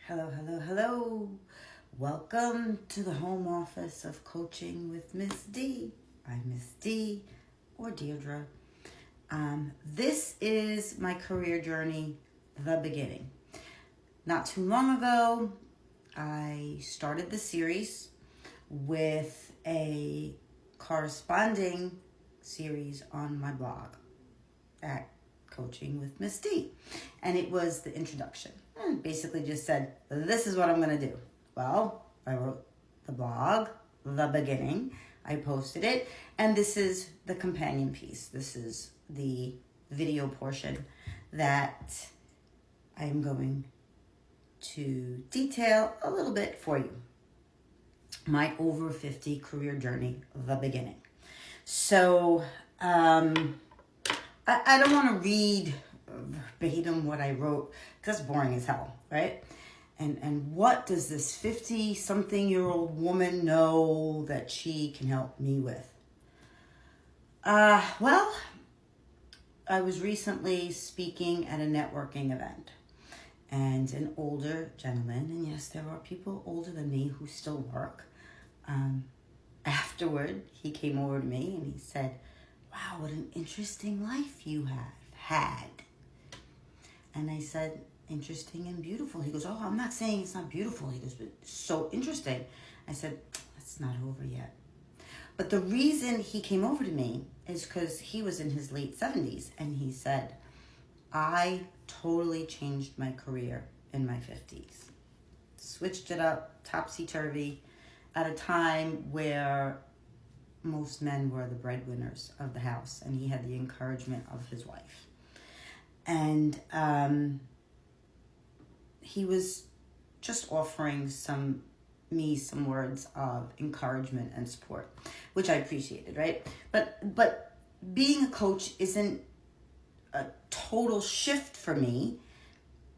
Hello, hello, hello. Welcome to the home office of Coaching with Miss D. I'm Miss D, or Deirdre. This is my career journey, the beginning. Not too long ago, I started the series with a corresponding series on my blog at Coaching with Miss D. And it was the introduction. And basically just said, this is what I'm going to do. Well, I wrote the blog, the beginning. I posted it. And this is the companion piece. This is the video portion that I am going to detail a little bit for you. My over-50 career journey, the beginning. So, I don't want to read verbatim what I wrote, because that's boring as hell, right? And what does this 50-something-year-old woman know that she can help me with? Well, I was recently speaking at a networking event, and an older gentleman, and yes, there are people older than me who still work. Afterward, he came over to me and he said, "Wow, what an interesting life you have had." And I said, "Interesting and beautiful." He goes, "Oh, I'm not saying it's not beautiful." He goes, "But it's so interesting." I said, "It's not over yet." But the reason he came over to me is because he was in his late 70s. And he said, "I totally changed my career in my 50s. Switched it up, topsy-turvy, at a time where most men were the breadwinners of the house, and he had the encouragement of his wife." And he was just offering some words of encouragement and support, which I appreciated, right? But being a coach isn't a total shift for me.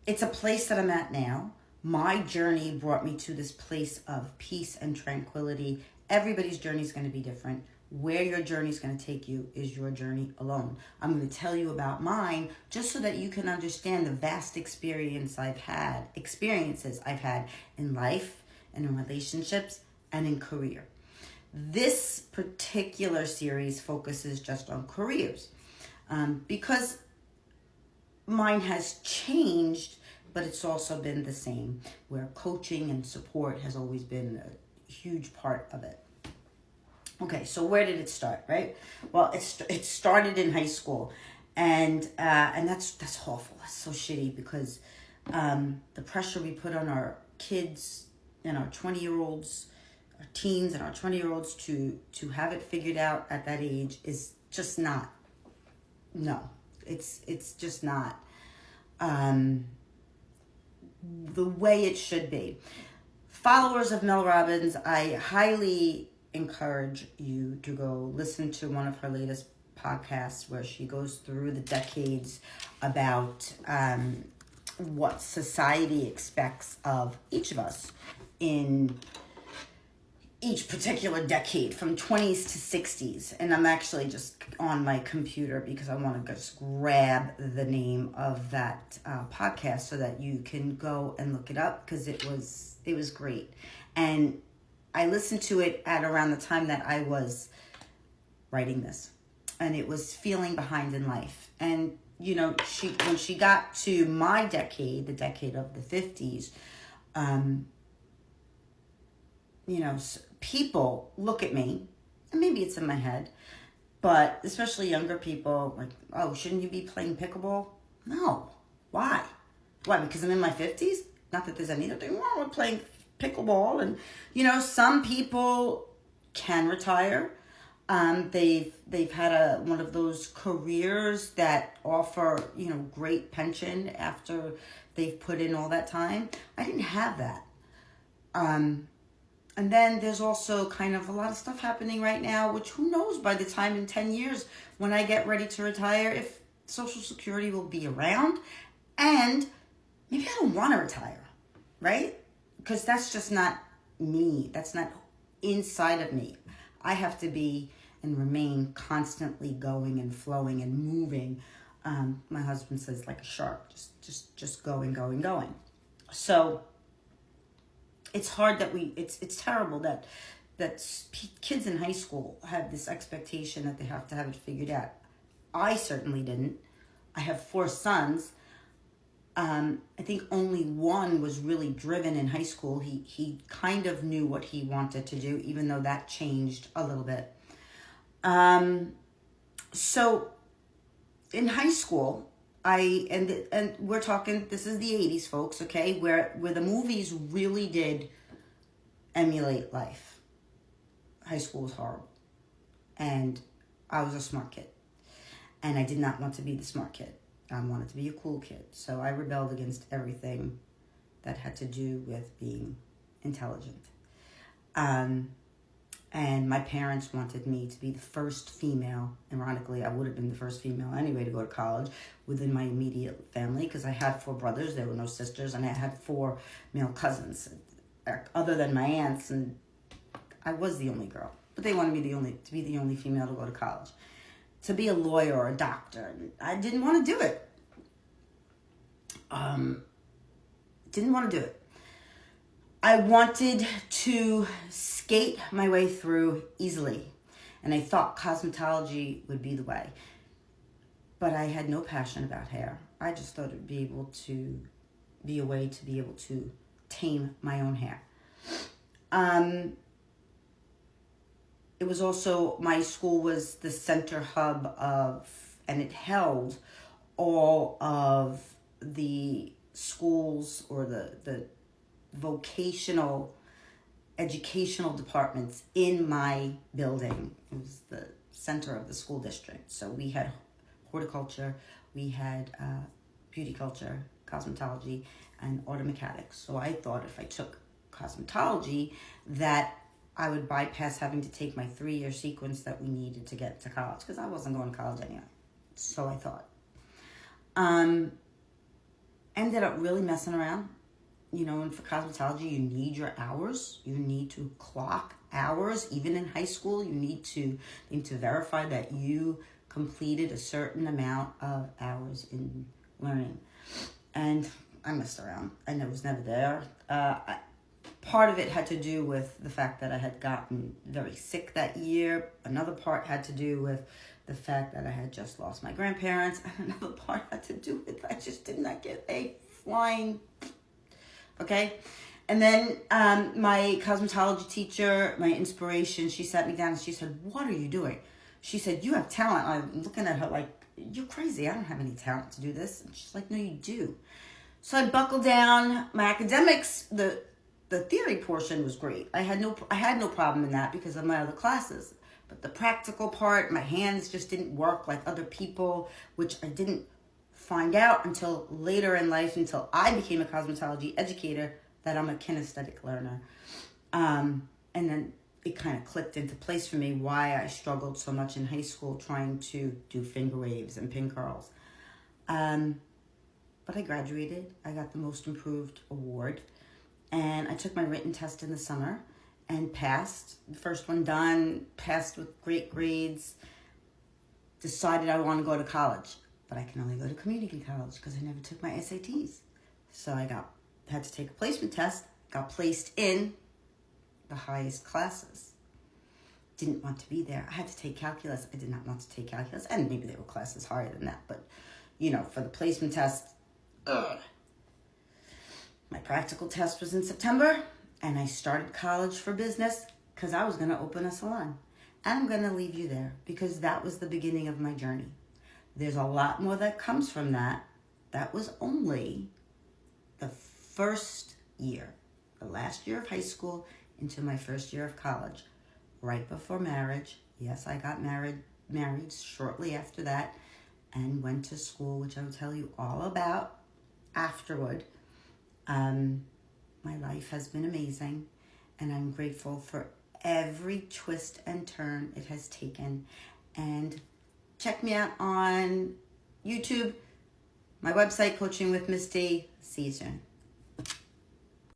It's a place that I'm at now. My journey brought me to this place of peace and tranquility. Everybody's journey is going to be different. Where your journey is going to take you is your journey alone. I'm going to tell you about mine just so that you can understand the vast experiences I've had in life and in relationships and in career. This particular series focuses just on careers because mine has changed, but it's also been the same, where coaching and support has always been a huge part of it. Okay, so where did it start, right? Well, it started in high school, and that's awful. That's so shitty because the pressure we put on our kids and our 20-year-olds, our teens and our 20-year-olds to have it figured out at that age is just not. No, it's just not the way it should be. Followers of Mel Robbins, I highly encourage you to go listen to one of her latest podcasts where she goes through the decades about what society expects of each of us in each particular decade, from 20s to 60s. And I'm actually just on my computer because I want to just grab the name of that podcast so that you can go and look it up, because it was great. And I listened to it at around the time that I was writing this, and it was feeling behind in life. And when she got to my decade, the decade of the 50s, people look at me, and maybe it's in my head, but especially younger people, like, "Oh, shouldn't you be playing pickleball?" No. Why? Because I'm in my 50s? Not that there's anything wrong with playing pickleball. And, some people can retire. They've had one of those careers that offer, great pension after they've put in all that time. I didn't have that. And then there's also kind of a lot of stuff happening right now, which who knows by the time in 10 years when I get ready to retire, if Social Security will be around. And maybe I don't want to retire, right? Because that's just not me. That's not inside of me. I have to be and remain constantly going and flowing and moving. My husband says like a shark, just going. So it's hard that it's terrible that kids in high school have this expectation that they have to have it figured out. I certainly didn't. I have 4 sons. I think only one was really driven in high school. He kind of knew what he wanted to do, even though that changed a little bit. So in high school, and we're talking, this is the 80s, folks, okay, where the movies really did emulate life. High school was horrible. And I was a smart kid. And I did not want to be the smart kid. I wanted to be a cool kid. So I rebelled against everything that had to do with being intelligent. And my parents wanted me to be the first female. Ironically, I would have been the first female anyway to go to college within my immediate family, because I had 4 brothers. There were no sisters, and I had 4 male cousins, other than my aunts, and I was the only girl. But they wanted me to be the only female to go to college, to be a lawyer or a doctor. I didn't want to do it. Didn't want to do it. I wanted to skate my way through easily, and I thought cosmetology would be the way. But I had no passion about hair. I just thought it would be able to be a way to be able to tame my own hair. It was also, my school was the center hub of, and it held all of the schools or the vocational educational departments in my building. It was the center of the school district. So we had horticulture, we had beauty culture, cosmetology, and auto mechanics. So I thought if I took cosmetology that I would bypass having to take my 3-year sequence that we needed to get to college, because I wasn't going to college anyway. So I thought. Ended up really messing around. You know, and for cosmetology, you need your hours. You need to clock hours. Even in high school, you need to verify that you completed a certain amount of hours in learning. And I messed around. And I was never there. Part of it had to do with the fact that I had gotten very sick that year. Another part had to do with the fact that I had just lost my grandparents. And another part had to do with I just did not get a flying... Okay? And then my cosmetology teacher, my inspiration, she sat me down and she said, "What are you doing?" She said, "You have talent." I'm looking at her like, "You're crazy. I don't have any talent to do this." And she's like, "No, you do." So I buckled down. My academics, the theory portion was great. I had no problem in that because of my other classes. But the practical part, my hands just didn't work like other people, which I didn't find out until later in life, until I became a cosmetology educator, that I'm a kinesthetic learner. And then it kind of clicked into place for me why I struggled so much in high school trying to do finger waves and pin curls. But I graduated. I got the Most Improved Award. And I took my written test in the summer and passed. The first one done, passed with great grades. Decided I want to go to college. But I can only go to community college because I never took my SATs. So I had to take a placement test, got placed in the highest classes. Didn't want to be there. I had to take calculus. I did not want to take calculus. And maybe there were classes higher than that. But, you know, for the placement test, my practical test was in September. And I started college for business because I was going to open a salon. And I'm going to leave you there because that was the beginning of my journey. There's a lot more that comes from that. That was only the first year, the last year of high school into my first year of college, right before marriage. Yes, I got married shortly after that and went to school, which I will tell you all about afterward. My life has been amazing, and I'm grateful for every twist and turn it has taken. And check me out on YouTube, my website, Coachingwithmsd. See you soon.